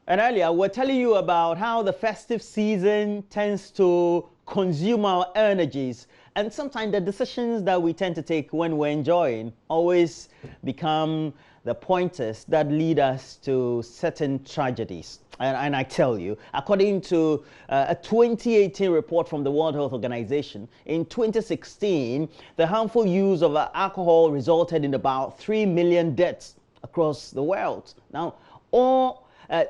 And earlier, we're telling you about how the festive season tends to consume our energies. And sometimes the decisions that we tend to take when we're enjoying always become the pointers that lead us to certain tragedies. And I tell you, according to a 2018 report from the World Health Organization, in 2016, the harmful use of alcohol resulted in about 3 million deaths across the world. Now,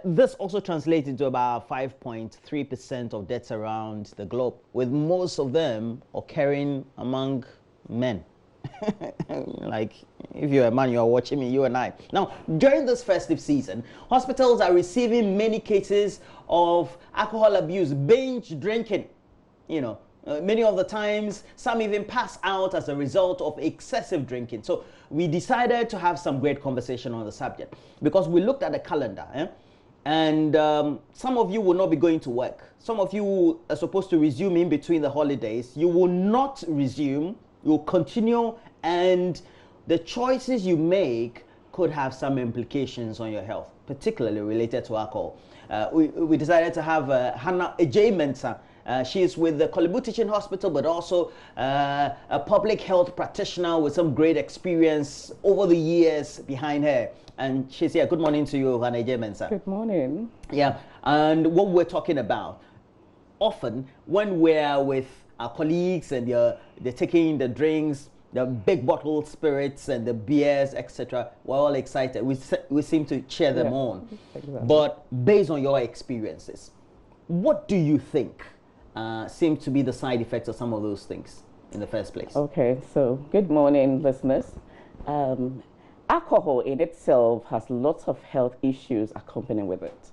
this also translates into about 5.3% of deaths around the globe, with most of them occurring among men. Like, if you're a man, you're watching me, you and I. Now, during this festive season, hospitals are receiving many cases of alcohol abuse, binge drinking. Many of the times, some even pass out as a result of excessive drinking. So we decided to have some great conversation on the subject because we looked at the calendar. And some of you will not be going to work. Some of you are supposed to resume in between the holidays. You will not resume. You will continue. And the choices you make could have some implications on your health, particularly related to alcohol. We decided to have Adjei-Mensah. She is with the Kolebu Teaching Hospital, but also a public health practitioner with some great experience over the years behind her. And she's here. Good morning to you, Adjei-Mensah. Good morning. Yeah, and what we're talking about, often when we're with our colleagues and they're taking the drinks, the big bottled spirits and the beers, etc., we're all excited. We seem to cheer them on. Exactly. But based on your experiences, what do you think seem to be the side effects of some of those things in the first place? Okay, so good morning, listeners. Alcohol in itself has lots of health issues accompanying with it.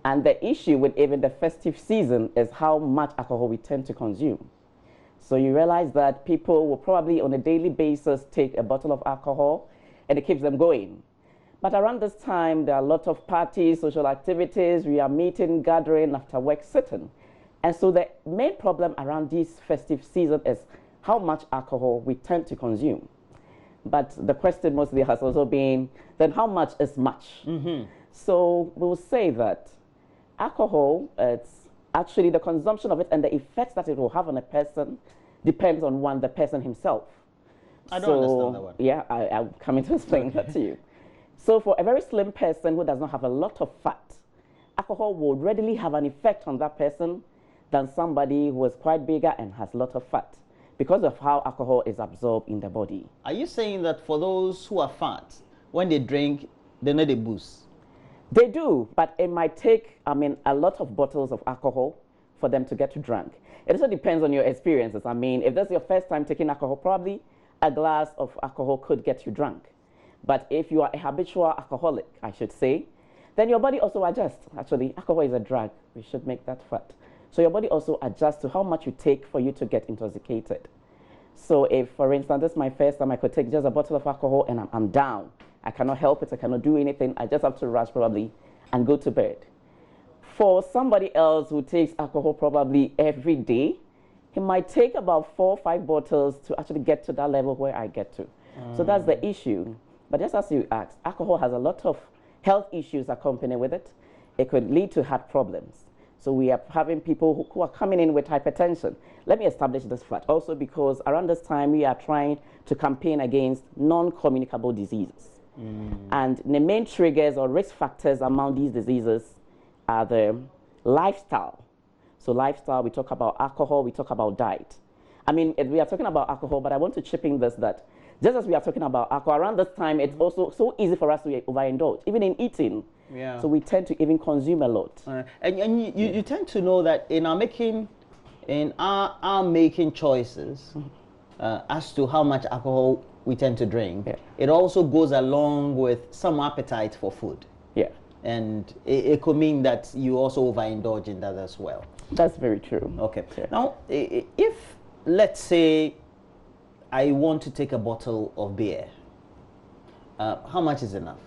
And the issue with even the festive season is how much alcohol we tend to consume. So you realize that people will probably on a daily basis take a bottle of alcohol and it keeps them going. But around this time, there are a lot of parties, social activities, we are meeting, gathering, after work, sitting. And so the main problem around this festive season is how much alcohol we tend to consume. But the question mostly has also been, then how much is much? Mm-hmm. So we'll say that alcohol, it's actually the consumption of it and the effects that it will have on a person depends on the person himself. I don't understand that one. Yeah, I'm coming to explain that to you. So for a very slim person who does not have a lot of fat, alcohol will readily have an effect on that person than somebody who is quite bigger and has a lot of fat, because of how alcohol is absorbed in the body. Are you saying that for those who are fat, when they drink, they know they boost? They do, but it might take, a lot of bottles of alcohol for them to get drunk. It also depends on your experiences. If that's your first time taking alcohol, probably a glass of alcohol could get you drunk. But if you are a habitual alcoholic, I should say, then your body also adjusts. Actually, alcohol is a drug. We should make that fact. So your body also adjusts to how much you take for you to get intoxicated. So if, for instance, this is my first time, I could take just a bottle of alcohol and I'm down. I cannot help it. I cannot do anything. I just have to rush probably and go to bed. For somebody else who takes alcohol probably every day, he might take about 4 or 5 bottles to actually get to that level where I get to. So that's the issue. But just as you asked, alcohol has a lot of health issues accompanied with it. It could lead to heart problems. So we are having people who are coming in with hypertension. Let me establish this fact also because around this time we are trying to campaign against non-communicable diseases. And the main triggers or risk factors among these diseases are the lifestyle. So lifestyle, we talk about alcohol, we talk about diet. We are talking about alcohol, but I want to chip in this that just as we are talking about alcohol, around this time it's also so easy for us to overindulge, even in eating. Yeah. So we tend to even consume a lot. And you tend to know that in our making choices as to how much alcohol we tend to drink, it also goes along with some appetite for food. Yeah. And it could mean that you also overindulge in that as well. That's very true. Okay. Yeah. Now, if, let's say, I want to take a bottle of beer, how much is enough?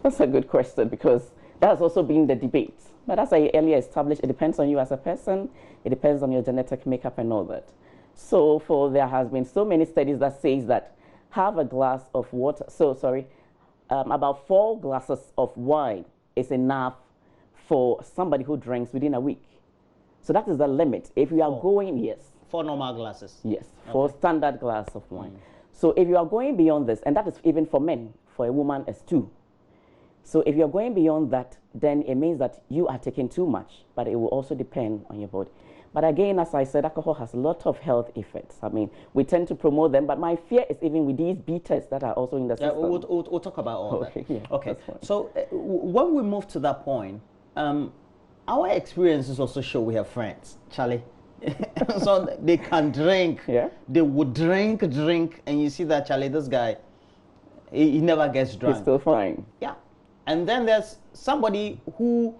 That's a good question because that has also been the debate. But as I earlier established, it depends on you as a person. It depends on your genetic makeup and all that. So there has been so many studies that says that have a glass of water, about 4 glasses of wine is enough for somebody who drinks within a week. So that is the limit. If you are going, yes. 4 normal glasses? Yes, for standard glass of wine. So if you are going beyond this, and that is even for men, for a woman is 2. So if you're going beyond that, then it means that you are taking too much, but it will also depend on your body. But again, as I said, alcohol has a lot of health effects. I mean, we tend to promote them, but my fear is even with these betas that are also in the system. We'll talk about all that. Yeah, okay, so when we move to that point, our experiences also show we have friends, Charlie. So they can drink. Yeah. They would drink, and you see that, Charlie, this guy, he never gets drunk. He's still fine. Yeah. And then there's somebody who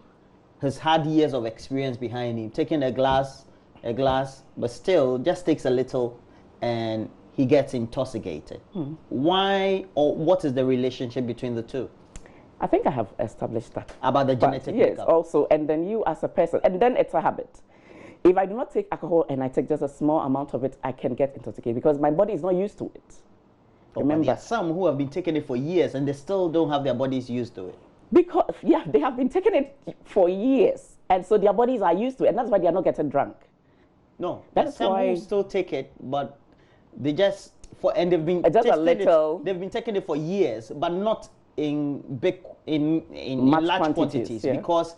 has had years of experience behind him, taking a glass, but still just takes a little and he gets intoxicated. Why, or what is the relationship between the two? I think I have established that. About the genetic yes, makeup. also, and then you as a person, and then it's a habit. If I do not take alcohol and I take just a small amount of it, I can get intoxicated because my body is not used to it. Remember, there are some who have been taking it for years and they still don't have their bodies used to it. Because, yeah, they have been taking it for years, and so their bodies are used to it, and that's why they are not getting drunk. No, that's some why who still take it, but they just they've been just a little. They've been taking it for years, but not in large quantities yeah. because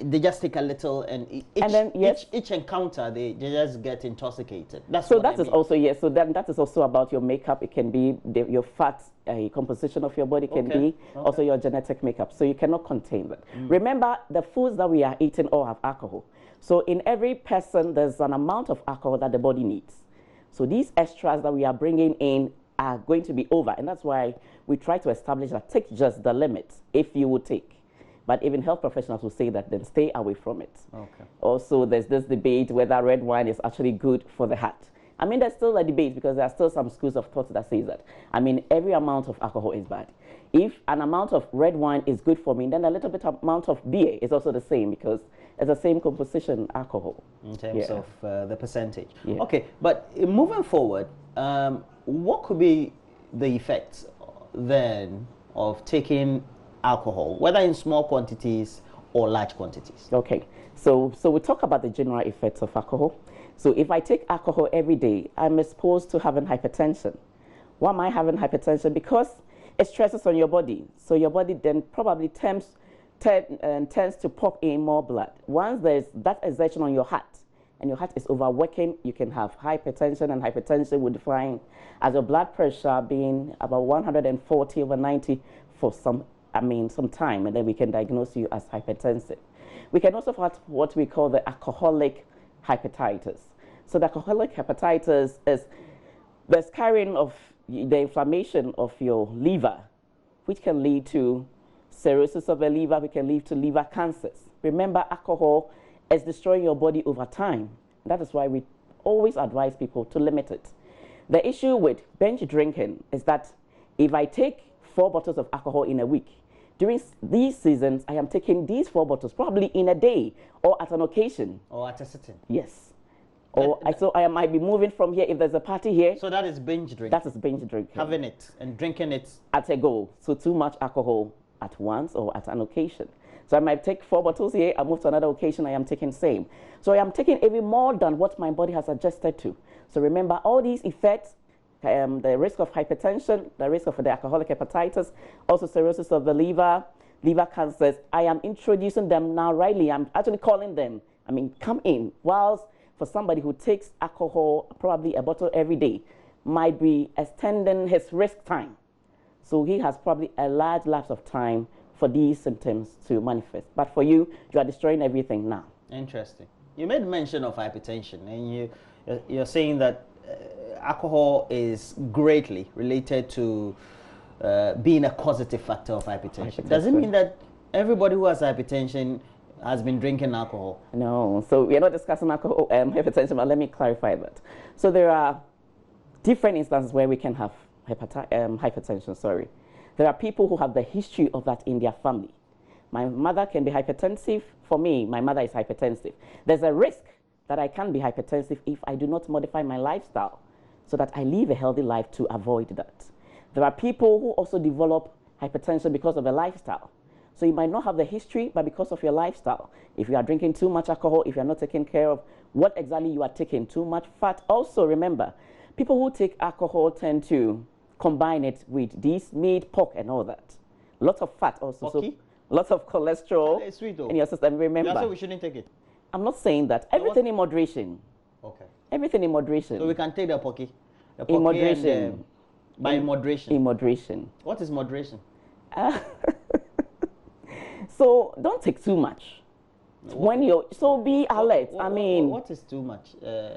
they just take a little, and each encounter they just get intoxicated. That's so what that is also yes. So then that is also about your makeup. It can be your fat composition of your body can be also your genetic makeup. So you cannot contain that. Remember, the foods that we are eating all have alcohol. So in every person, there's an amount of alcohol that the body needs. So these extras that we are bringing in are going to be over, and that's why we try to establish that take just the limit if you would take. But even health professionals will say that then stay away from it. Okay. Also, there's this debate whether red wine is actually good for the heart. I mean, there's still a debate because there are still some schools of thought that says that. I mean, every amount of alcohol is bad. If an amount of red wine is good for me, then a little bit amount of beer is also the same because it's the same composition alcohol. In terms of the percentage. Yeah. Okay, but moving forward, what could be the effects then of taking alcohol, whether in small quantities or large quantities? Okay, so we talk about the general effects of alcohol. So if I take alcohol every day, I'm exposed to having hypertension. Why am I having hypertension? Because it stresses on your body. So your body then probably tends to pump in more blood. Once there's that exertion on your heart, and your heart is overworking, you can have hypertension, and hypertension would define as your blood pressure being about 140/90 for some time, and then we can diagnose you as hypertensive. We can also have what we call the alcoholic hepatitis. So the alcoholic hepatitis is the scarring of the inflammation of your liver, which can lead to cirrhosis of the liver, which can lead to liver cancers. Remember, alcohol is destroying your body over time. That is why we always advise people to limit it. The issue with binge drinking is that if I take 4 bottles of alcohol in a week, during these seasons, I am taking these 4 bottles probably in a day or at an occasion. Or at a sitting. Yes. Or I might be moving from here if there's a party here. So that is binge drinking. That is binge drinking. Having it and drinking it at a go. So too much alcohol at once or at an occasion. So I might take 4 bottles here, I move to another occasion, I am taking same. So I am taking even more than what my body has adjusted to. So remember all these effects, the risk of hypertension, the risk of the alcoholic hepatitis, also cirrhosis of the liver, liver cancers. I am introducing them now rightly. I'm actually calling them, come in. Whilst for somebody who takes alcohol, probably a bottle every day, might be extending his risk time. So he has probably a large lapse of time for these symptoms to manifest. But for you, you are destroying everything now. Interesting. You made mention of hypertension, and you're saying that alcohol is greatly related to being a causative factor of hypertension. Does it mean that everybody who has hypertension has been drinking alcohol? No. So we are not discussing alcohol hypertension, but let me clarify that. So there are different instances where we can have hypertension. Sorry. There are people who have the history of that in their family. My mother can be hypertensive. For me, my mother is hypertensive. There's a risk that I can be hypertensive if I do not modify my lifestyle so that I live a healthy life to avoid that. There are people who also develop hypertension because of a lifestyle. So you might not have the history, but because of your lifestyle, if you are drinking too much alcohol, if you're not taking care of what exactly you are taking, too much fat. Also, remember, people who take alcohol tend to combine it with these meat, pork, and all that. Lots of fat also. Porky? So lots of cholesterol It's sweet, though. in your system. Remember, You said we shouldn't take it. I'm not saying that. Everything in moderation. Okay. Everything in moderation. So we can take the porky. The In porky moderation. and, by moderation. In moderation. What is moderation? So don't take too much. When you're be alert. I mean, what is too much?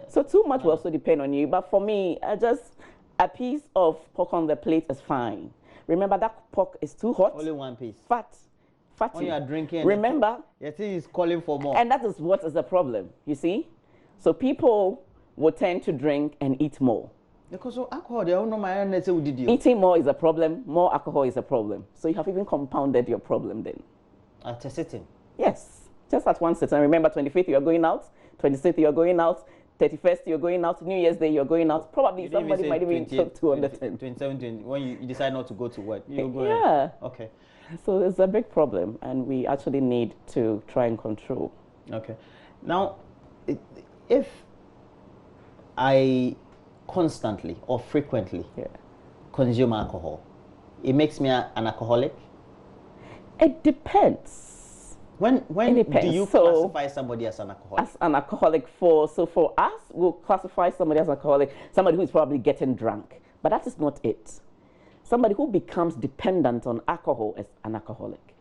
So too much will also depend on you. But for me, just a piece of pork on the plate is fine. Remember that pork is too hot. Only one piece. Fatty. When you are drinking, remember, your thing is calling for more. and that is what is the problem. You see, so people will tend to drink and eat more. Because of alcohol, they don't know my own. Say, did you? Eating more is a problem. More alcohol is a problem. So you have even compounded your problem then. At a sitting. Yes. Just at one sitting. Remember, 25th you are going out, 26th you are going out, 31st you're going out, New Year's Day you're going out. Probably somebody might even talk to on the 10th. 27, when you decide not to go to work. You go yeah. Okay. So it's a big problem, and we actually need to try and control. Okay. Now, if I constantly or frequently consume alcohol, it makes me an alcoholic? It depends. When do you classify somebody as an alcoholic? As an alcoholic for us, we'll classify somebody as an alcoholic, somebody who is probably getting drunk. But that is not it. Somebody who becomes dependent on alcohol is an alcoholic.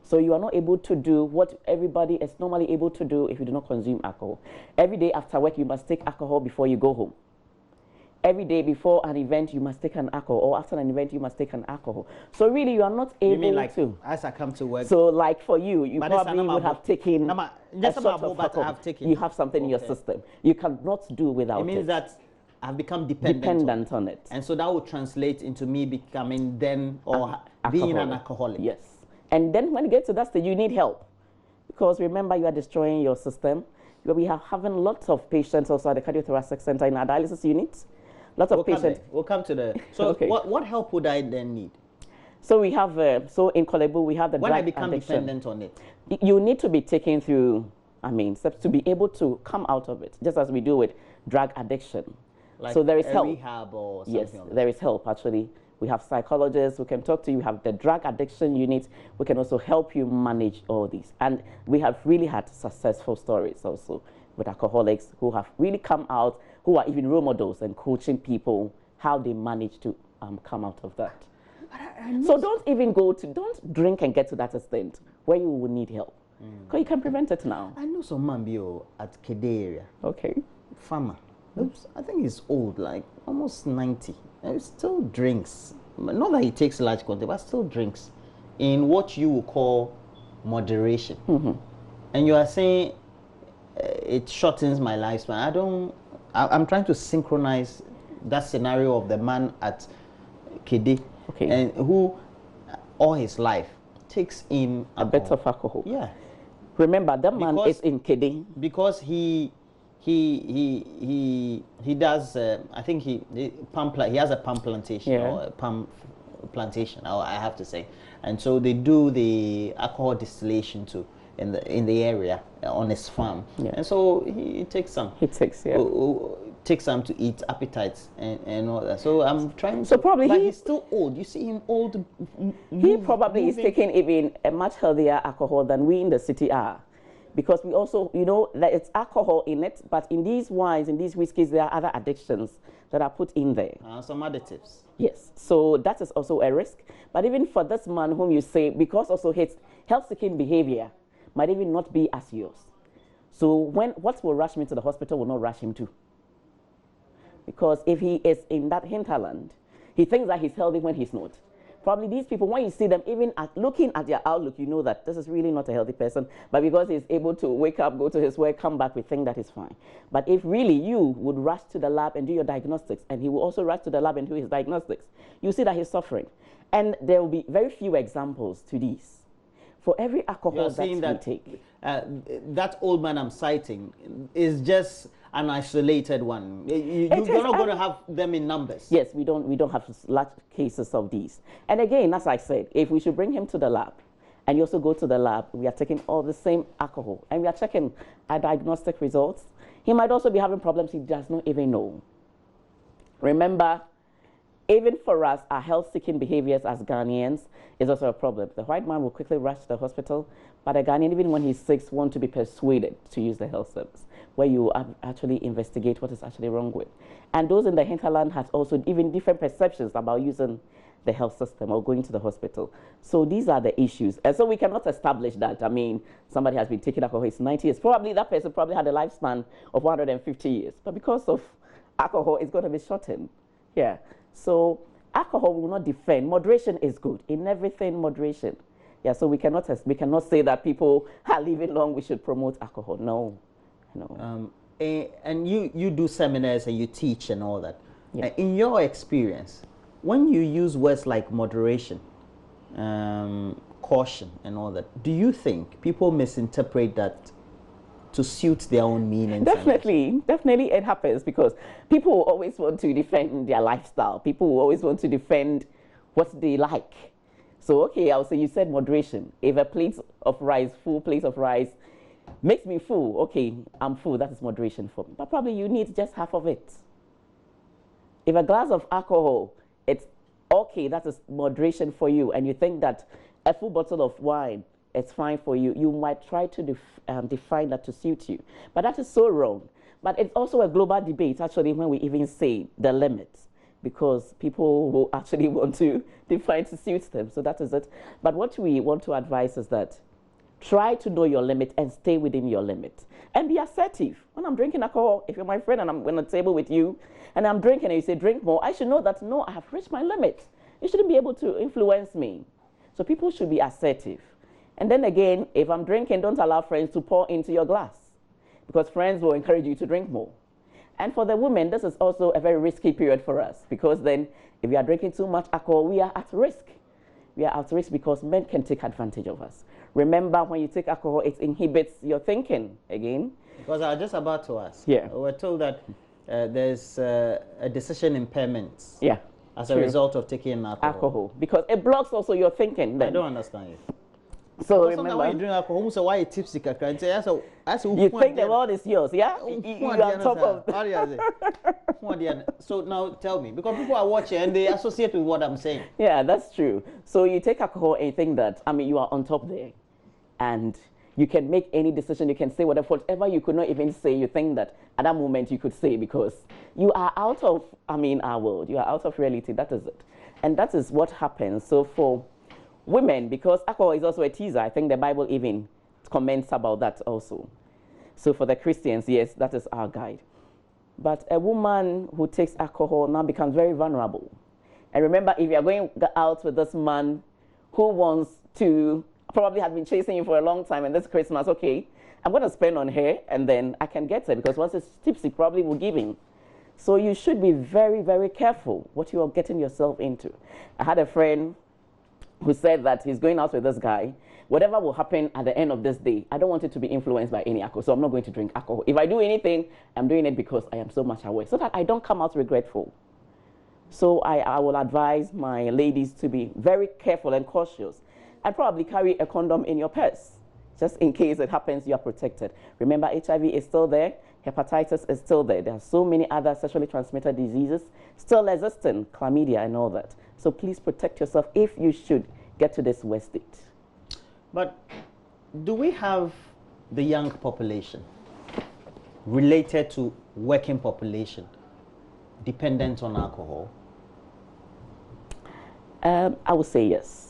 So you are not able to do what everybody is normally able to do if you do not consume alcohol. Every day after work, you must take alcohol before you go home. Every day before an event, you must take an alcohol, or after an event, you must take an alcohol. So really, you are not able you mean like to. As I come to work. So like for you, you probably would have taken a shot of alcohol. You have something in your system. You cannot do without it. It means that I've become dependent on it. And so that will translate into me becoming then or being an alcoholic. Yes. And then when you get to that stage, you need help. Because remember, you are destroying your system. We are having lots of patients also at the cardiothoracic center in our dialysis units. Lots of patients. We'll come to the. So okay. what help would I then need? So we have, in Kolebu, we have the when drug I become addiction. dependent on it. You need to be taken through, steps to be able to come out of it, just as we do with drug addiction. Like so there is help. Rehab or something. Yes, there is help actually. We have psychologists who can talk to you. We have the drug addiction unit. We can also help you manage all these. And we have really had successful stories also with alcoholics who have really come out, who are even role models and coaching people how they manage to come out of that. So don't drink and get to that extent where you will need help. Because you can prevent it now. I know some man at Kede area. Okay. Farmer. Oops, I think he's old, like almost 90. And he still drinks. Not that he takes large quantity, but still drinks in what you would call moderation. And you are saying it shortens my lifespan. I'm trying to synchronize that scenario of the man at Kede, and who all his life takes in a bit of alcohol. Yeah. Remember, that man is in Kede. Because he does, I think he has a palm plantation, or a palm plantation, I have to say. And so they do the alcohol distillation too in the area on his farm. And so he takes some. He takes, takes some to eat appetites and all that. So I'm trying. So probably he's still old. You see him old. He probably is taking even a much healthier alcohol than we in the city are. Because we also, that it's alcohol in it, but in these wines, in these whiskeys, there are other addictions that are put in there. Some additives. Yes, so that is also a risk. But even for this man whom you say, because also his health-seeking behavior might even not be as yours. So what will rush me to the hospital will not rush him to. Because if he is in that hinterland, he thinks that he's healthy when he's not. Probably these people, when you see them, even looking at their outlook, you know that this is really not a healthy person. But because he's able to wake up, go to his work, come back, we think that he's fine. But if really you would rush to the lab and do your diagnostics, and he will also rush to the lab and do his diagnostics, you see that he's suffering. And there will be very few examples to these. For every alcohol that we take. That old man I'm citing is just an isolated one. You're not going to have them in numbers. Yes, we don't have large cases of these. And again, as I said, if we should bring him to the lab and you also go to the lab, we are taking all the same alcohol, and we are checking our diagnostic results. He might also be having problems he does not even know. Remember, even for us, our health-seeking behaviors as Ghanaians is also a problem. The white man will quickly rush to the hospital, but a Ghanaian, even when he's sick, wants to be persuaded to use the health service, where you actually investigate what is actually wrong with. And those in the hinterland have also even different perceptions about using the health system or going to the hospital. So these are the issues. And so we cannot establish that. I mean, somebody has been taking alcohol, he's 90 years. Probably that person probably had a lifespan of 150 years. But because of alcohol, it's going to be shortened. Yeah. So alcohol will not defend. Moderation is good. In everything, moderation. Yeah, so we cannot say that people are living long, we should promote alcohol. No. No. And you do seminars and you teach and all that. Yeah. In your experience, when you use words like moderation, caution and all that, do you think people misinterpret that to suit their own meaning? Definitely it happens, because people will always want to defend their lifestyle. People will always want to defend what they like. So, okay, I'll say you said moderation. If a plate of rice, full plate of rice, makes me full, okay, I'm full, that is moderation for me. But probably you need just half of it. If a glass of alcohol, it's okay, that is moderation for you, and you think that a full bottle of wine, it's fine for you, you might try to define that to suit you. But that is so wrong. But it's also a global debate, actually, when we even say the limits, because people will actually want to define to suit them. So that is it. But what we want to advise is that try to know your limit and stay within your limit. And be assertive. When I'm drinking alcohol, if you're my friend and I'm on the table with you, and I'm drinking and you say, drink more, I should know that, no, I have reached my limit. You shouldn't be able to influence me. So people should be assertive. And then again, if I'm drinking, don't allow friends to pour into your glass, because friends will encourage you to drink more. And for the women, this is also a very risky period for us, because then if we are drinking too much alcohol, we are at risk. We are at risk because men can take advantage of us. Remember, when you take alcohol, it inhibits your thinking again. Because I was just about to ask. Yeah. We're told that there's a decision impairment. Yeah. As a result of taking alcohol. Because it blocks also your thinking. Then. I don't understand you. So because remember, when you drink alcohol, so why you tipsy? You think the world is yours, yeah? You are on top of. So now tell me, because people are watching and they associate with what I'm saying. Yeah, that's true. So you take alcohol and you think that, I mean, you are on top there, and you can make any decision, you can say whatever you could not even say, you think that at that moment you could say, because you are out of, our world. You are out of reality. That is it. And that is what happens. So for women, because alcohol is also a teaser, I think the Bible even comments about that also. So for the Christians, yes, that is our guide. But a woman who takes alcohol now becomes very vulnerable. And remember, if you're going out with this man who wants to, probably have been chasing you for a long time, and this Christmas, okay, I'm going to spend on her, and then I can get her, because once it's tipsy, probably will give him. So you should be very, very careful what you are getting yourself into. I had a friend who said that he's going out with this guy. Whatever will happen at the end of this day, I don't want it to be influenced by any alcohol, so I'm not going to drink alcohol. If I do anything, I'm doing it because I am so much aware, so that I don't come out regretful. So I will advise my ladies to be very careful and cautious, and probably carry a condom in your purse, just in case it happens, you are protected. Remember, HIV is still there, hepatitis is still there. There are so many other sexually transmitted diseases still existing, chlamydia and all that. So please protect yourself if you should get to this worst state. But do we have the young population related to working population dependent on alcohol? I would say yes.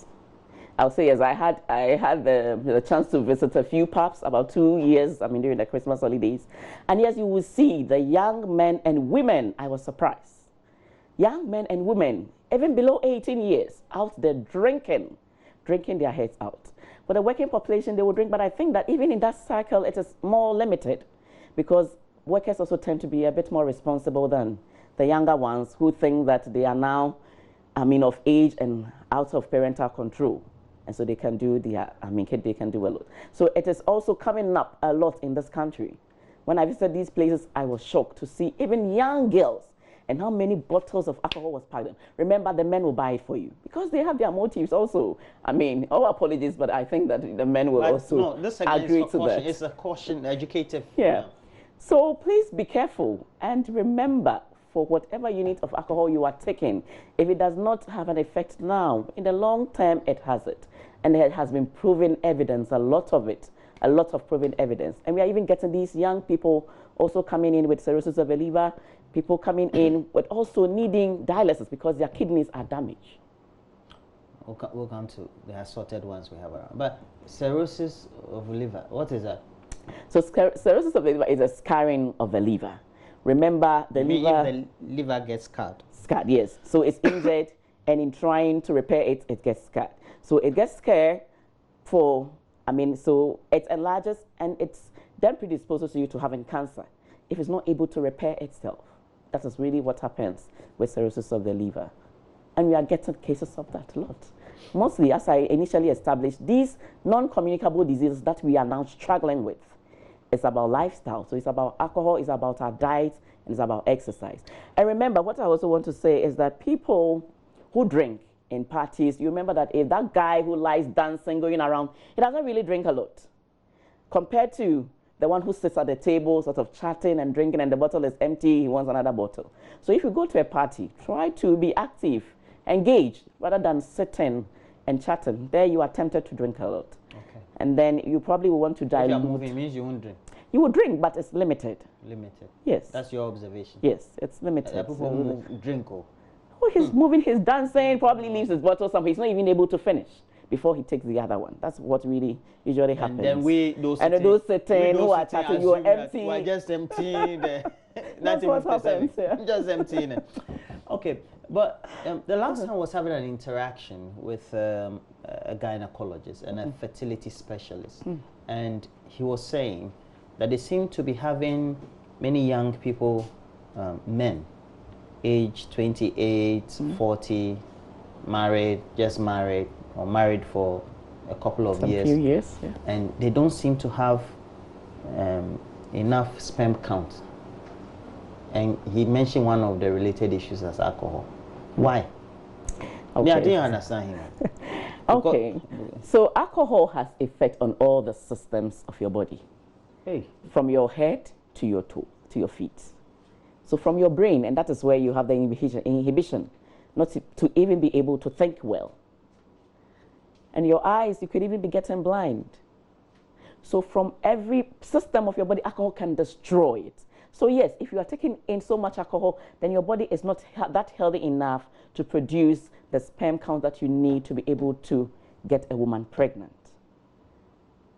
I would say yes. I had the chance to visit a few pubs about 2 years, during the Christmas holidays. And yes, you will see the young men and women. I was surprised. Young men and women, even below 18 years, out there drinking their heads out. For the working population, they will drink, but I think that even in that cycle, it is more limited, because workers also tend to be a bit more responsible than the younger ones, who think that they are now, of age and out of parental control. And so they can do they can do a lot. So it is also coming up a lot in this country. When I visited these places, I was shocked to see even young girls and how many bottles of alcohol was packed in. Remember, the men will buy it for you because they have their motives also. I mean, all apologies, but I think that the men will also agree to that. It's a caution, educative. Yeah. So please be careful and remember, for whatever unit of alcohol you are taking, if it does not have an effect now, in the long term it has it. And it has been proven evidence, a lot of it, a lot of proven evidence. And we are even getting these young people also coming in with cirrhosis of the liver, people coming in with also needing dialysis because their kidneys are damaged. We'll come to the assorted ones we have around. But cirrhosis of the liver, what is that? So cirrhosis of the liver is a scarring of the liver. Remember, the liver... If the liver gets scarred. Scarred, yes. So it's injured, and in trying to repair it, it gets scarred. So it gets scarred for, so it enlarges, and it's then predisposes you to having cancer if it's not able to repair itself. That is really what happens with cirrhosis of the liver. And we are getting cases of that a lot. Mostly, as I initially established, these non-communicable diseases that we are now struggling with, it's about lifestyle. So it's about alcohol, it's about our diet, and it's about exercise. And remember, what I also want to say is that people who drink in parties, you remember that if that guy who lies dancing, going around, he doesn't really drink a lot. Compared to the one who sits at the table, sort of chatting and drinking, and the bottle is empty, he wants another bottle. So if you go to a party, try to be active, engage, rather than sitting and chatting. There you are tempted to drink a lot. Okay. And then you probably will want to dilute. If you're moving, it means you won't drink. You will drink, but it's limited. Limited. Yes. That's your observation. Yes, it's limited. People move, drink. Oh, he's moving, he's dancing, probably leaves his bottle somewhere. He's not even able to finish before he takes the other one. That's what really usually happens. And then those sitting who are chatting, you are empty. We're just emptying. That's what happens. Yeah. Just emptying it. Okay, but the last time I was having an interaction with a gynecologist and a fertility specialist, and he was saying that they seem to be having many young people, men, age 28, 40, married, just married, or married for a couple of years. Few years, yeah. And they don't seem to have enough sperm count. And he mentioned one of the related issues as alcohol. Why? Okay. I didn't understand him. Okay. So alcohol has effect on all the systems of your body. Hey. From your head to your toe, to your feet. So from your brain, and that is where you have the inhibition not to even be able to think well. And your eyes, you could even be getting blind. So from every system of your body, alcohol can destroy it. So yes, if you are taking in so much alcohol, then your body is not that healthy enough to produce the sperm count that you need to be able to get a woman pregnant.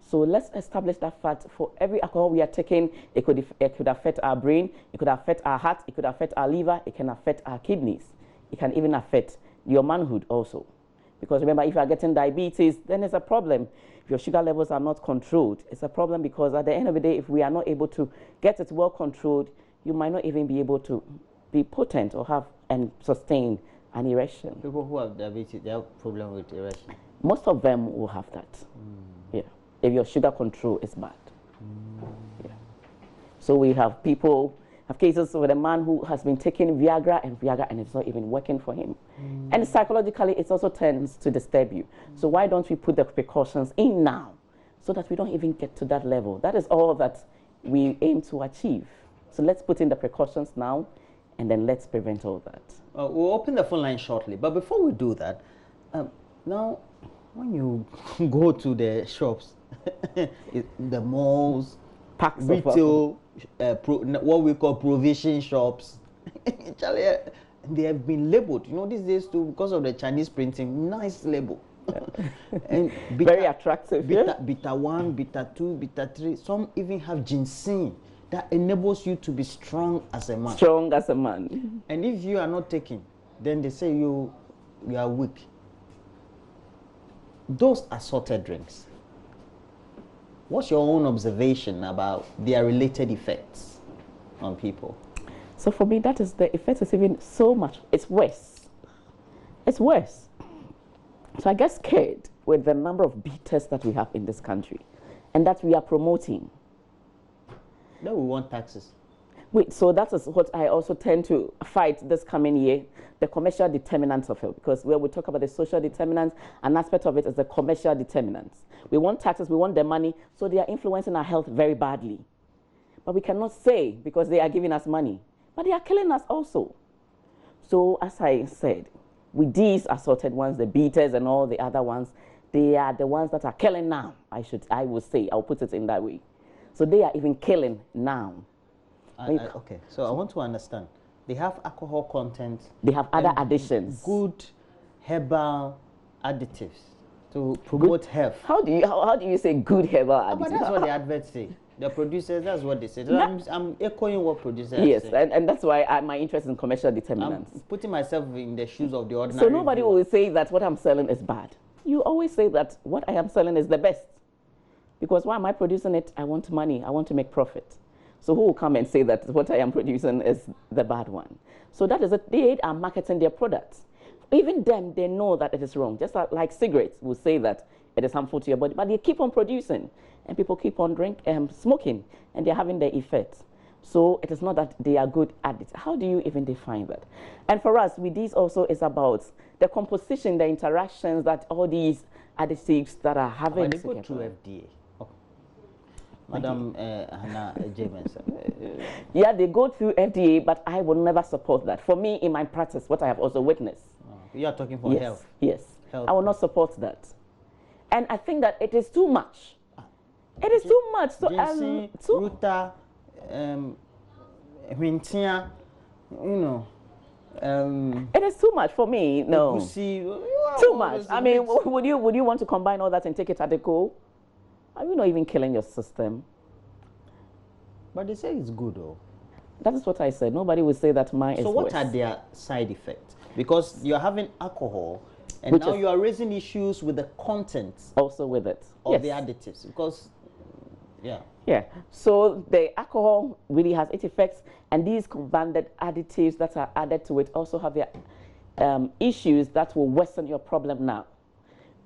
So let's establish that fact. For every alcohol we are taking, it could affect our brain, it could affect our heart, it could affect our liver, it can affect our kidneys. It can even affect your manhood also. Because remember, if you are getting diabetes, then it's a problem. If your sugar levels are not controlled, it's a problem because at the end of the day, if we are not able to get it well controlled, you might not even be able to be potent or have and sustain an erection. People who have diabetes, they have problem with erection. Most of them will have that. Yeah. If your sugar control is bad. Yeah. So we have people, have cases with a man who has been taking Viagra and it's not even working for him. And psychologically, it also tends to disturb you. So why don't we put the precautions in now so that we don't even get to that level? That is all that we aim to achieve. So let's put in the precautions now and then let's prevent all that. We'll open the phone line shortly. But before we do that, now when you go to the shops, the malls, Packs retail, what we call provision shops, Charlie, they have been labeled, you know, these days too, because of the Chinese printing, nice label. And very attractive. Beta 1, beta 2, beta 3. Some even have ginseng that enables you to be strong as a man. Strong as a man. And if you are not taking, then they say you are weak. Those assorted drinks, what's your own observation about their related effects on people? So for me, that is the effect is even so much. It's worse. It's worse. So I get scared with the number of beaters that we have in this country and that we are promoting. Then we want taxes. So that is what I also tend to fight this coming year, the commercial determinants of health. Because when we talk about the social determinants, an aspect of it is the commercial determinants. We want taxes, we want the money, so they are influencing our health very badly. But we cannot say because they are giving us money, but they are killing us also. So as I said, with these assorted ones, the beaters and all the other ones, they are the ones that are killing now. I will say, I'll put it in that way. So they are even killing now. Okay, so I want to understand. They have alcohol content. They have other additions. Good herbal additives to promote health. How do you say good herbal additives? But that's what the adverts say. The producers, that's what they say. So I'm echoing what producers yes, say. and that's why my interest in commercial determinants. I'm putting myself in the shoes of the ordinary. So nobody will say that what I'm selling is bad. You always say that what I am selling is the best. Because why am I producing it? I want money. I want to make profit. So who will come and say that what I am producing is the bad one? So that is it. They are marketing their products. Even them, they know that it is wrong. Just like cigarettes will say that it is harmful to your body, but they keep on producing. And people keep on smoking, and they're having their effects. So it is not that they are good at it. How do you even define that? And for us, with these also is about the composition, the interactions that all these additives that are having. They go through FDA. Madam Adjei-Mensah. Yeah, they go through FDA, but I will never support that. For me, in my practice, what I have also witnessed. You are talking for health. Yes, health. I will not support that. And I think that it is too much. It is too much. So, Ruta, Mintia, you know. It is too much for me. No. Too much. I mean, would you want to combine all that and take it at the go? Are you not even killing your system? But they say it's good, though. That is what I said. Nobody will say that mine is worse. So what are their side effects? Because you're having alcohol, and now you are raising issues with the content. Also with it. Of the additives. Because, yeah. So the alcohol really has its effects, and these compounded additives that are added to it also have their issues that will worsen your problem now.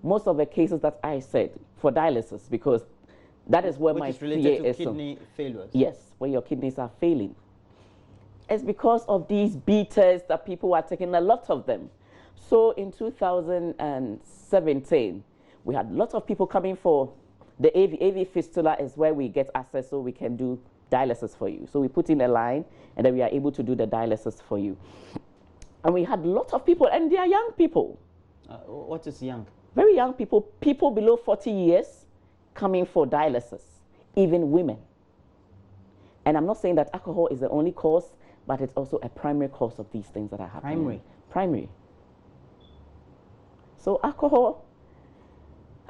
Most of the cases that I said for dialysis, because that is where my fear is. Related to kidney failures. Yes, where your kidneys are failing. It's because of these beaters that people are taking a lot of them. So in 2017, we had lots of people coming for the AV fistula is where we get access so we can do dialysis for you. So we put in a line and then we are able to do the dialysis for you. And we had lots of people, and they are young people. What is young? Very young people, people below 40 years coming for dialysis, even women. And I'm not saying that alcohol is the only cause, but it's also a primary cause of these things that are happening. Primary. So alcohol,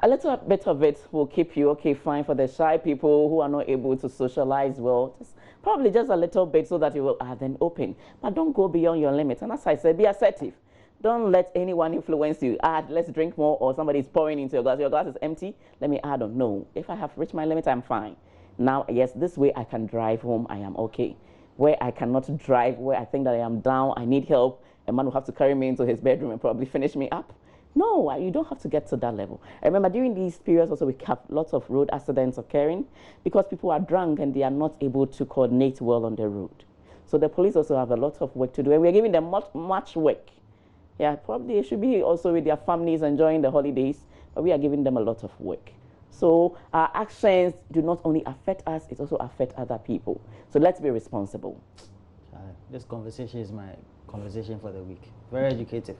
a little bit of it will keep you okay, fine for the shy people who are not able to socialize well. Probably just a little bit so that you will then open. But don't go beyond your limits. And as I said, be assertive. Don't let anyone influence you. Let's drink more, or somebody's pouring into your glass. Your glass is empty. Let me add on. No. If I have reached my limit, I'm fine. Now, yes, this way I can drive home. I am okay. Where I cannot drive, where I think that I am down, I need help, a man will have to carry me into his bedroom and probably finish me up. No, you don't have to get to that level. I remember during these periods also we have lots of road accidents occurring because people are drunk and they are not able to coordinate well on the road. So the police also have a lot of work to do, and we're giving them much work. Yeah, probably they should be also with their families enjoying the holidays, but we are giving them a lot of work. So our actions do not only affect us, it also affects other people. So let's be responsible. This conversation is my conversation for the week. Very educative.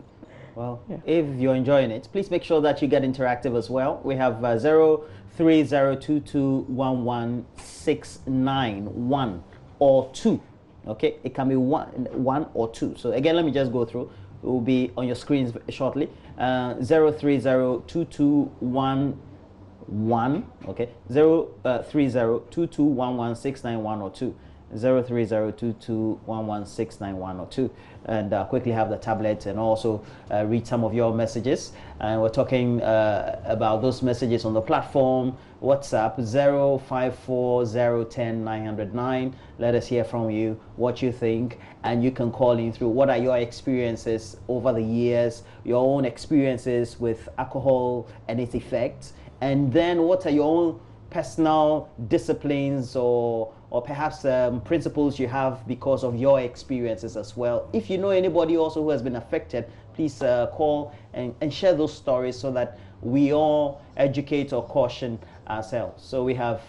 Well, if you're enjoying it, please make sure that you get interactive as well. We have 030221169 or 2. Okay, it can be one or 2. So again, let me just go through. It will be on your screens shortly. 0302211, okay, 030221169 or 2. 030221169 or 2, and quickly have the tablet and also read some of your messages. And we're talking about those messages on the platform. WhatsApp 0540109009. Let us hear from you what you think, and you can call in through. What are your experiences over the years, your own experiences with alcohol and its effects, and then what are your own personal disciplines or or perhaps principles you have because of your experiences as well. If you know anybody also who has been affected, please call and share those stories so that we all educate or caution ourselves. So we have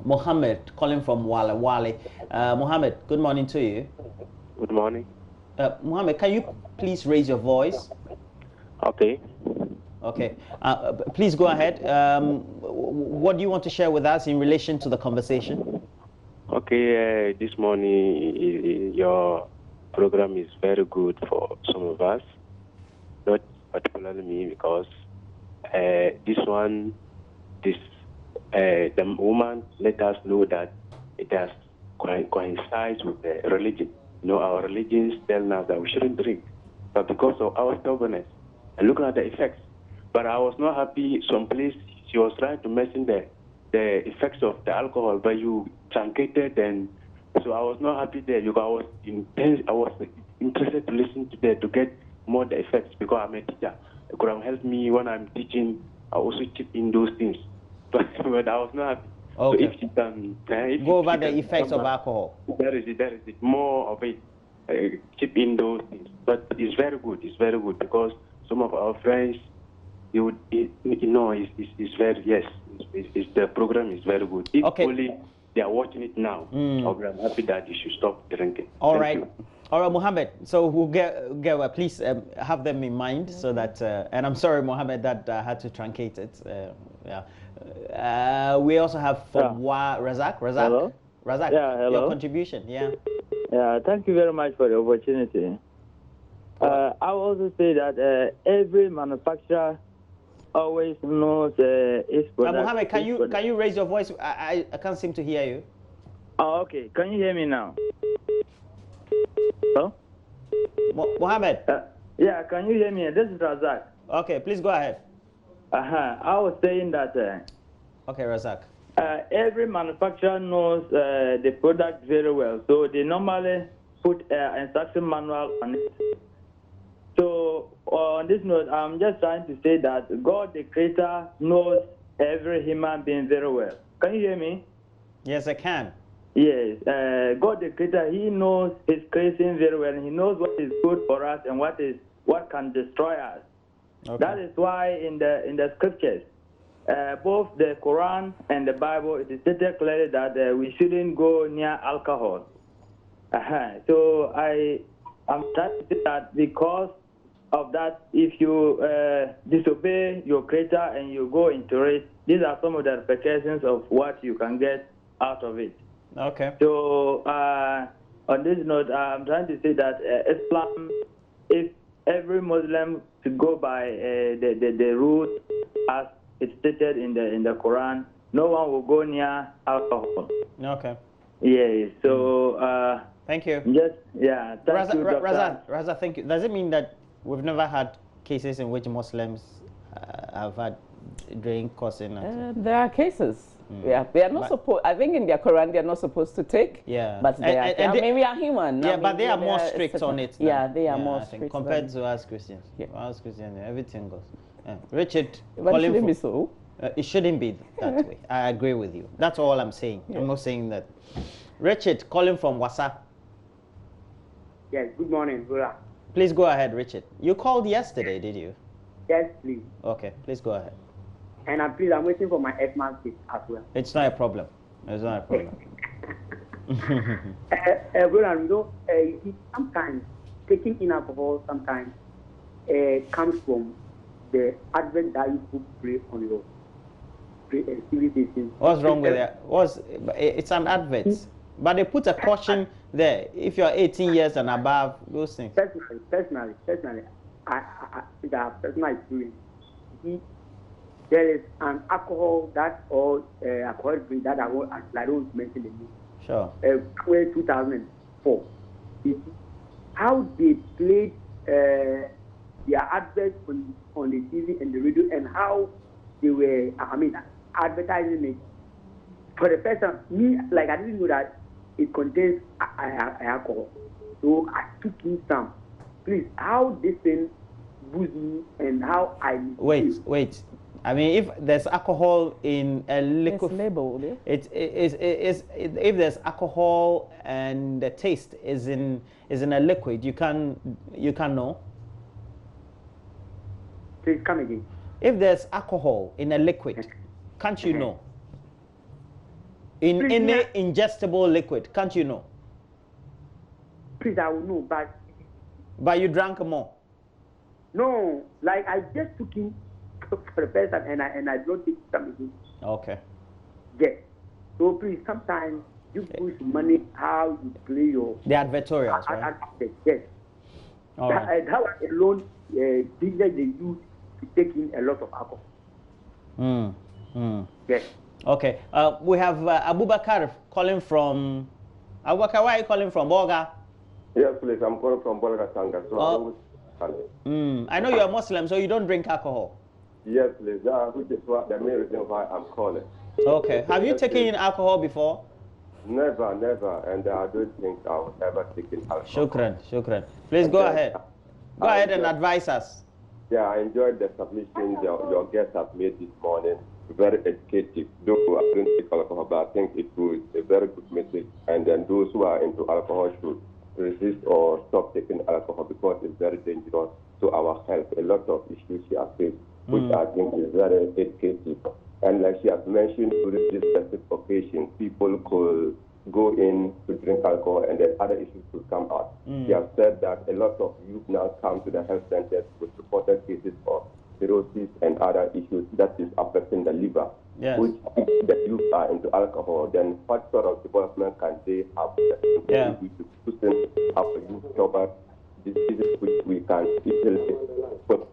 Mohammed calling from Wale Wale. Mohammed, good morning to you. Good morning. Mohammed, can you please raise your voice? Okay. Okay. Please go ahead. What do you want to share with us in relation to the conversation? Okay. This morning, your program is very good for some of us, not particularly me, because this one, the woman let us know that it has coincides with the religion. You know, our religions tell us that we shouldn't drink, but because of our stubbornness and looking at the effects. But I was not happy. Someplace she was trying to mention the effects of the alcohol, but you truncated, and so I was not happy there because I was interested to listen to that to get more the effects because I'm a teacher. It could have helped me when I'm teaching. I also chip in those things, but I was not happy. Okay. So if she can go over the effects of alcohol. That is it. More of it. Chip in those things, but it's very good. It's very good because some of our friends, it's very, yes, the program is very good. If only they are watching it now, I'm happy that you should stop drinking. All right, Mohammed. So we'll get please have them in mind so that. And I'm sorry, Mohammed, that I had to truncate it. We also have from Razak. Hello. Razak. Yeah, hello. Your contribution. Yeah. Yeah. Thank you very much for the opportunity. I will also say that every manufacturer always knows its product. Mohammed, can you raise your voice? I can't seem to hear you. Oh, okay. Can you hear me now? Hello? Mohammed. Yeah, can you hear me? This is Razak. Okay, please go ahead. I was saying that. Okay, Razak. Every manufacturer knows the product very well, so they normally put instruction manual on it. So on this note, I'm just trying to say that God, the Creator, knows every human being very well. Can you hear me? Yes, I can. Yes, God, the Creator, He knows His creation very well, and He knows what is good for us and what can destroy us. Okay. That is why in the scriptures, both the Quran and the Bible, it is stated clearly that we shouldn't go near alcohol. So I'm trying to say that because of that, if you disobey your Creator and you go into it, these are some of the repercussions of what you can get out of it. Okay. So on this note, I'm trying to say that Islam, if every Muslim to go by the rules as it's stated in the Quran, no one will go near alcohol. Okay. Yeah. So thank you. Yes. Yeah. Thank you, Raza, thank you. Does it mean that we've never had cases in which Muslims have had drink causing? There are cases. Yeah, they are not supposed. I think in their Quran they are not supposed to take. Yeah, but they are. Maybe we are human. Yeah, but they are more strict on it. Yeah, they are more strict compared to us Christians. Yeah, us Christians, everything goes. Richard, but it shouldn't be so. It shouldn't be that way. I agree with you. That's all I'm saying. Yeah. I'm not saying that. Richard, calling from WhatsApp. Yes. Good morning, Gura. Please go ahead, Richard. You called yesterday, did you? Yes, please. Okay, please go ahead. And I'm waiting for my F-man kit as well. It's not a problem. It's not a problem. Sometimes taking in alcohol sometimes comes from the advert that you put on your TV station. What's wrong with that? It's an advert, but they put a caution there. If you're 18 years and above, those things. Personally, I have personal experience. There is an alcohol or alcoholic drink that I don't mention the name. Sure. 2004. How they played their adverts on the TV and the radio, and how they were, advertising it. For the first time, I didn't know that it contains alcohol. So I took in some. Please, how this thing boosts me and how I... Wait. I mean, if there's alcohol in a liquid, it's labeled. Yeah? if there's alcohol and the taste is in a liquid, you can know. Please come again. If there's alcohol in a liquid, can't you know? In Please, any yeah. ingestible liquid, can't you know? Please, I will know, But you drank more. no, like I just took it for the first time and I don't take some again. Okay. Yes. So please, sometimes you push money how you play your The advertorials, right? Yes. All right. That was alone business they use to take in a lot of alcohol. Yes. Okay. We have Abubakar calling from. Abubakar, where are you calling from? Boga? Yes, please. I'm calling from Bolga Sanga. So I know you're a Muslim, so you don't drink alcohol. yes, please. Which is the main reason why I'm calling. Okay. Have you Yes, taken please. in alcohol before? Never, and I don't think I will ever take in alcohol. Shukran. Please go ahead. Go ahead and advise us. Yeah, I enjoyed the submission your guests have made this morning. Very educative. Though I don't take alcohol, but I think it was a very good message. And then those who are into alcohol should resist or stop taking alcohol because it's very dangerous to our health. A lot of issues she has faced, which I think is very educative. And like she has mentioned, during this specific occasion, people could go in to drink alcohol and then other issues could come out. She has said that a lot of youth now come to the health centers with reported cases of cirrhosis and other issues that is affecting the liver. Yes. Which if the youth are into alcohol, then what sort of development can they have? Yeah. We should our youth cover diseases which we can easily put.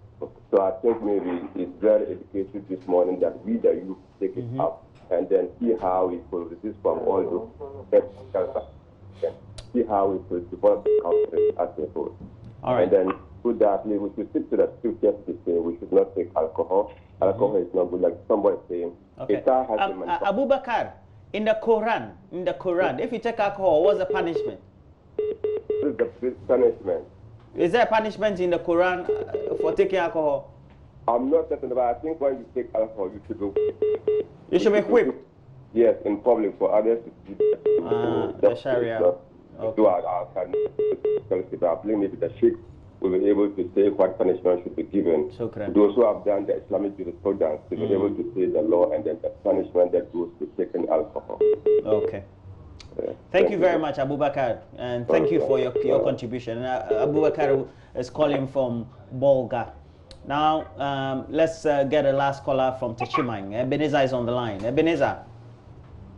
So I think maybe it's very educated this morning that we the youth take it up and then see how we could resist from all those cancer. See how we could develop the country as a whole. All right. And then with that, we should stick to the scriptures to say we should not take alcohol. Alcohol is not good, like somebody saying. Okay. Has Abubakar, in the Quran, if you take alcohol, what's the punishment? This is the punishment. Is there a punishment in the Quran for taking alcohol? I'm not certain, but I think when you take alcohol, you should be whipped. You should be whipped. Yes, in public for others to see. The Sharia. Okay. I believe maybe the Sheikh will be able to say what punishment should be given. Shukran. Those who have done the Islamic jurisprudence to be able to say the law and then the punishment that goes to taking alcohol. Okay. Thank you very much, Abubakar, and thank you for your contribution. Abubakar is calling from Bolga. Now, let's get a last caller from Techimang. Ebenezer is on the line. Ebenezer.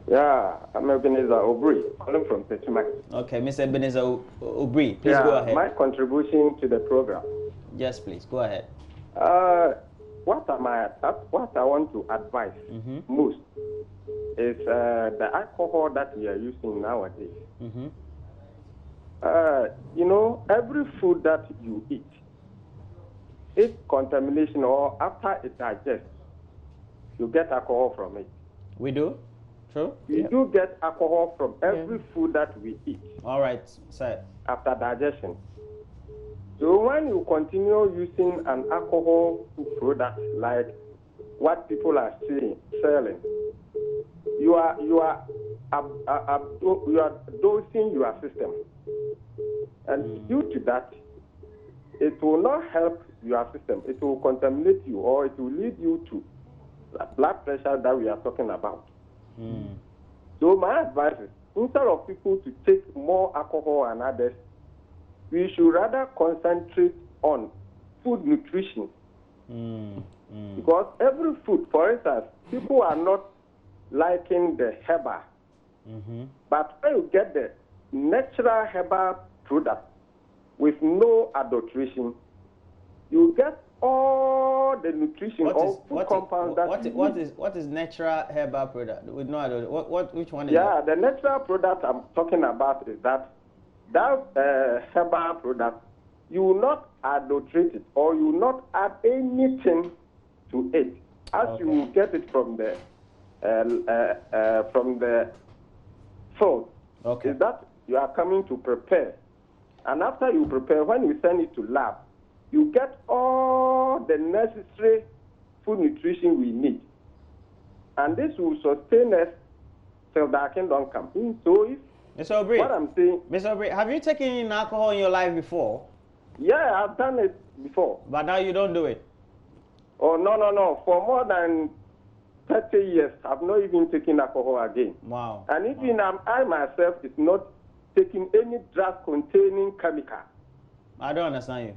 Yeah, I'm Ebenezer Obri, calling from Techimang. Okay, Mr. Ebenezer Obri, please go ahead. My contribution to the program. Yes, please, go ahead. What I want to advise most is the alcohol that we are using nowadays. You know, every food that you eat, its contamination or after it digests, you get alcohol from it. We do? True? You do get alcohol from every food that we eat. All right, sir. After digestion. So when you continue using an alcohol product like what people are selling, you are dosing your system, and due to that, it will not help your system. It will contaminate you, or it will lead you to blood pressure that we are talking about. So my advice is, instead of people to take more alcohol and others, we should rather concentrate on food nutrition. Because every food, for instance, people are not liking the herbal. But when you get the natural herbal product with no adulteration, you get all the nutrition, compounds what is natural herbal product with no adulteration? Which one is that? The natural product I'm talking about is that herbal product, you will not adulterate it or you will not add anything to it, as you will get it from the field. Is that you are coming to prepare, and after you prepare, when you send it to lab, you get all the necessary food nutrition we need. And this will sustain us till the kingdom come. So if Mr. Aubrey, what I'm saying, Mr. Aubrey, have you taken in alcohol in your life before? yeah, I've done it before. But now you don't do it. Oh, no. For more than 30 years, I've not even taken alcohol again. Wow. And even I myself is not taking any drug containing chemical. I don't understand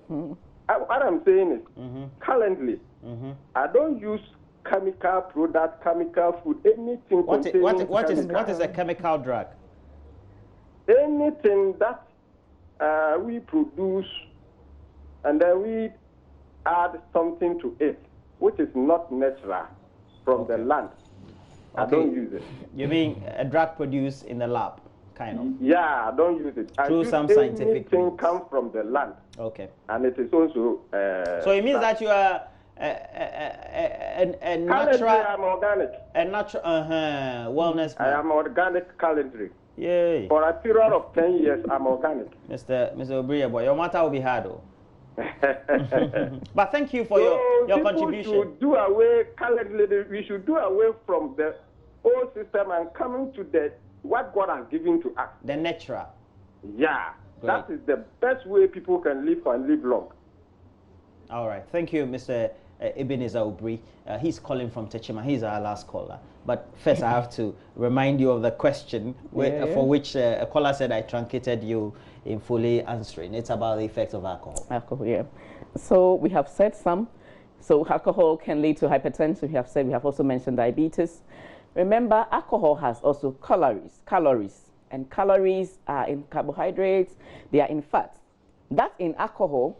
you. What I'm saying is, currently, I don't use chemical product, chemical food, anything containing chemical. What is a chemical drug? Anything that we produce and then we add something to it, which is not natural from the land. I don't use it. You mean a drug produced in the lab, kind of? Yeah, I don't use it. Through some scientific anything comes from the land. Okay. And it is also... so it means that you are a natural... I'm organic. A natural wellness man. I am organic calendar. Yay. For a period of 10 years, I'm organic. Mr. Aubrey, boy, your matter will be hard, though. But thank you for your contribution. We should do away from the old system and come to what God has given to us. The natural. Yeah. Great. That is the best way people can live and live long. All right. Thank you, Mr. Ebenezer Aubrey. He's calling from Techima. He's our last caller. But first, I have to remind you of the question for which a caller said I truncated you in fully answering. It's about the effects of alcohol. Alcohol, yeah. So we have said some. So alcohol can lead to hypertension. We have said, we have also mentioned diabetes. Remember, alcohol has also calories. And calories are in carbohydrates. They are in fat. That in alcohol,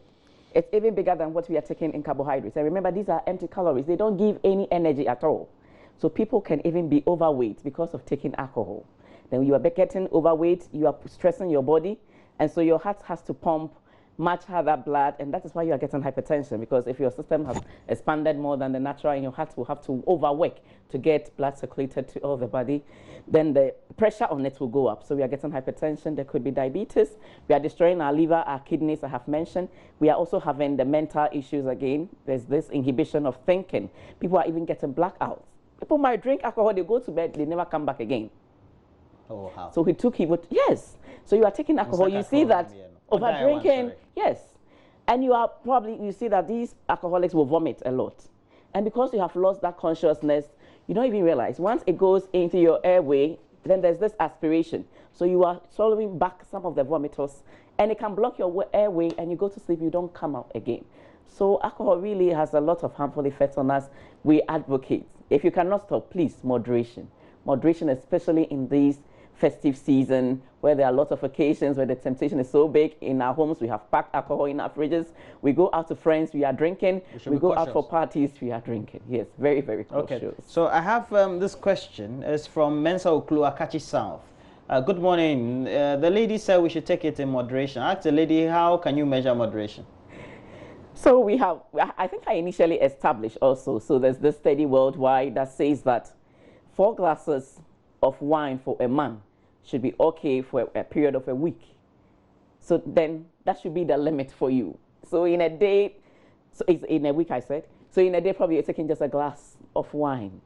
it's even bigger than what we are taking in carbohydrates. And remember, these are empty calories. They don't give any energy at all. So people can even be overweight because of taking alcohol. Then you are getting overweight, you are stressing your body, and so your heart has to pump much harder blood, and that is why you are getting hypertension, because if your system has expanded more than the natural, and your heart will have to overwork to get blood circulated to all the body, then the pressure on it will go up. So we are getting hypertension. There could be diabetes. We are destroying our liver, our kidneys, I have mentioned. We are also having the mental issues again. There's this inhibition of thinking. People are even getting blackouts. People might drink alcohol, they go to bed, they never come back again. Oh, how? So yes. So you are taking alcohol, you see that over drinking, yes. And you see that these alcoholics will vomit a lot. And because you have lost that consciousness, you don't even realize. Once it goes into your airway, then there's this aspiration. So you are swallowing back some of the vomitous, and it can block your airway, and you go to sleep, you don't come out again. So alcohol really has a lot of harmful effects on us. We advocate. If you cannot stop, please, moderation. Moderation, especially in these festive season, where there are lots of occasions where the temptation is so big. In our homes, we have packed alcohol in our fridges. We go out to friends, we are drinking. We go out for parties, we are drinking. Yes, very, very cautious. Okay. So I have this question. It's from Mensa Oklu, Akachi South. Good morning. The lady said we should take it in moderation. I asked the lady, how can you measure moderation? So we have, I think I initially established also, so there's this study worldwide that says that 4 glasses of wine for a man should be okay for a period of a week. So then that should be the limit for you. So in a day, so it's in a week I said, so in a day probably you're taking just a glass of wine.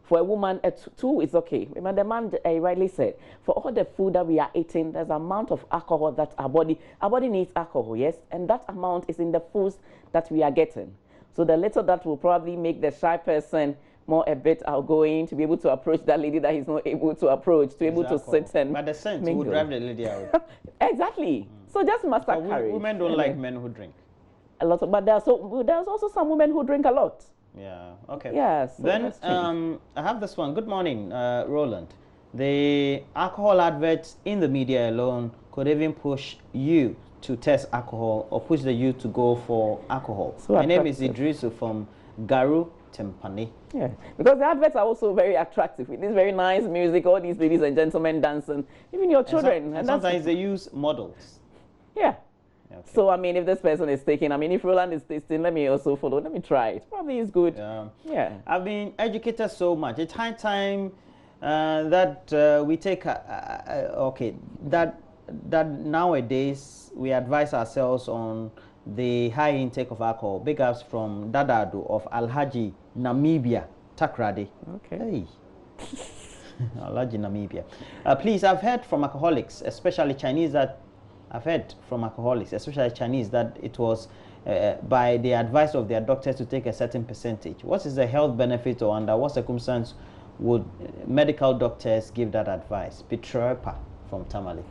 For a woman, 2 is okay. Remember, the man rightly said, for all the food that we are eating, there's an amount of alcohol that our body needs alcohol, yes? And that amount is in the foods that we are getting. So the little that will probably make the shy person more a bit outgoing, to be able to approach that lady that he's not able to approach, to be able to sit and But the scent will drive the lady away. Exactly. So just master courage. Women don't like men who drink. A lot of, but there's also some women who drink a lot. Yeah, okay. Yes. So then I have this one. Good morning, Roland. The alcohol adverts in the media alone could even push you to test alcohol or push the youth to go for alcohol. So my name is Idrisu from Garu Tempane. Yeah, because the adverts are also very attractive with this very nice music, all these ladies and gentlemen dancing, even your children. And sometimes they use models. Yeah. Okay. So, I mean, if this person is taking, I mean, if Roland is tasting, let me also follow. Let me try it. Probably is good. Yeah. I've been educated so much. It's high time that we take, that nowadays we advise ourselves on the high intake of alcohol. Big ups from Dadadu of Alhaji, Namibia, Takrade. Okay. Hey. Alhaji, Namibia. Please, I've heard from alcoholics, especially Chinese, that it was by the advice of their doctors to take a certain percentage. What is the health benefit, or under what circumstance would medical doctors give that advice? Petropa from Tamale.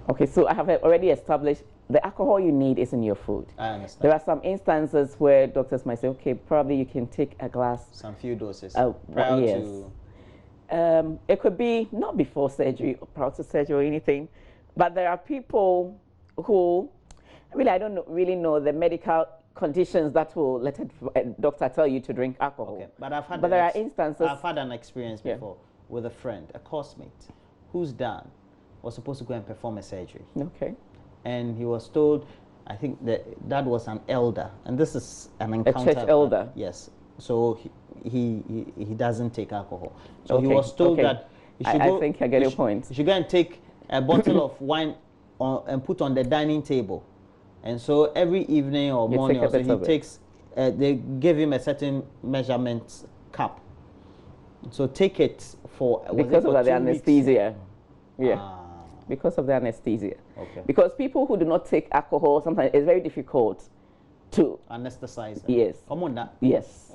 Okay, so I have already established the alcohol you need is in your food. I understand. There are some instances where doctors might say, okay, probably you can take a glass. Some few doses. Prior yes. To... it could be not before surgery or prior to surgery or anything, but there are people who, really, I don't really know the medical conditions that will let a doctor tell you to drink alcohol. Okay, but there are instances. I've had an experience before with a friend, a coursemate, whose dad was supposed to go and perform a surgery. Okay. And he was told, I think that was an elder, and this is an encounter. A church elder. Yes. So he doesn't take alcohol. So he was told that he should I think I get your point. You should go and take a bottle of wine and put on the dining table. And so every evening or morning, or so he takes. They give him a certain measurement cup. So take it for because of the anesthesia. Weeks? Yeah. Because of the anesthesia. Okay. Because people who do not take alcohol, sometimes it's very difficult to anesthetize them. Yes. Yes.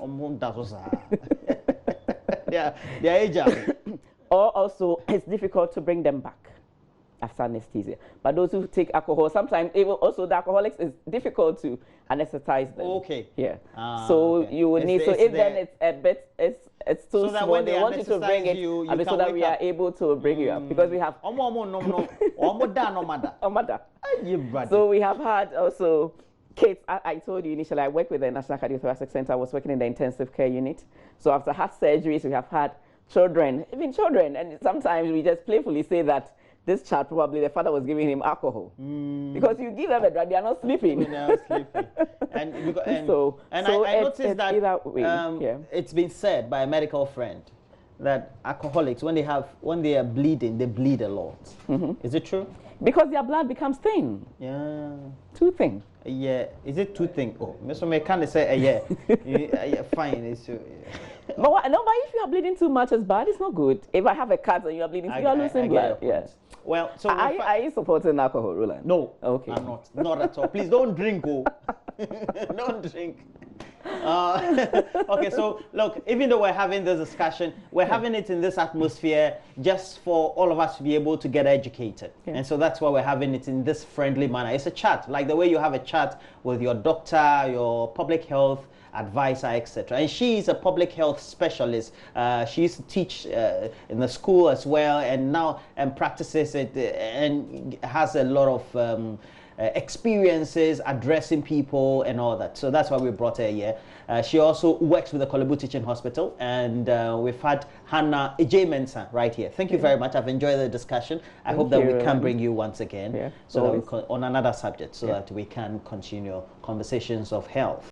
Yeah, their age. Or also, it's difficult to bring them back after anesthesia. But those who take alcohol, sometimes even also the alcoholics, is difficult to anesthetize them. Okay. Yeah. So you would need. So if then it's a bit, it's too so that small. when they want you to bring it, so that we are able to bring you up, because we have. So we have had also kids. I told you initially, I work with the National Cardiothoracic Center. I was working in the intensive care unit. So after heart surgeries, we have had children, and sometimes we just playfully say that this child, probably the father was giving him alcohol. Because you give them a drug, they are not sleeping. They are sleeping. I noticed that it's been said by a medical friend that alcoholics, when they are bleeding, they bleed a lot. Is it true? Because their blood becomes thin. Yeah. Too thin. Yeah. Is it too thin? Oh, Mr. May can't say yeah. Fine. It's but if you are bleeding too much, it's bad. It's not good. If I have a cut and you are bleeding, you are losing blood. Yes. Well, so are you supporting alcohol, Roland? No. Okay. I'm not at all. Please don't drink. Oh. Don't drink. Okay, so look, even though we're having this discussion, we're having it in this atmosphere just for all of us to be able to get educated. And so that's why we're having it in this friendly manner. It's a chat, like the way you have a chat with your doctor, your public health advisor, etc. And she is a public health specialist. She used to teach in the school as well, and now practices it and has a lot of experiences addressing people and all that. So that's why we brought her here. She also works with the Kolebu Teaching Hospital, and we've had Hannah Adjei-Mensah right here. Thank you very much. I've enjoyed the discussion. I hope that we can bring you once again so that on another subject, so that we can continue conversations of health.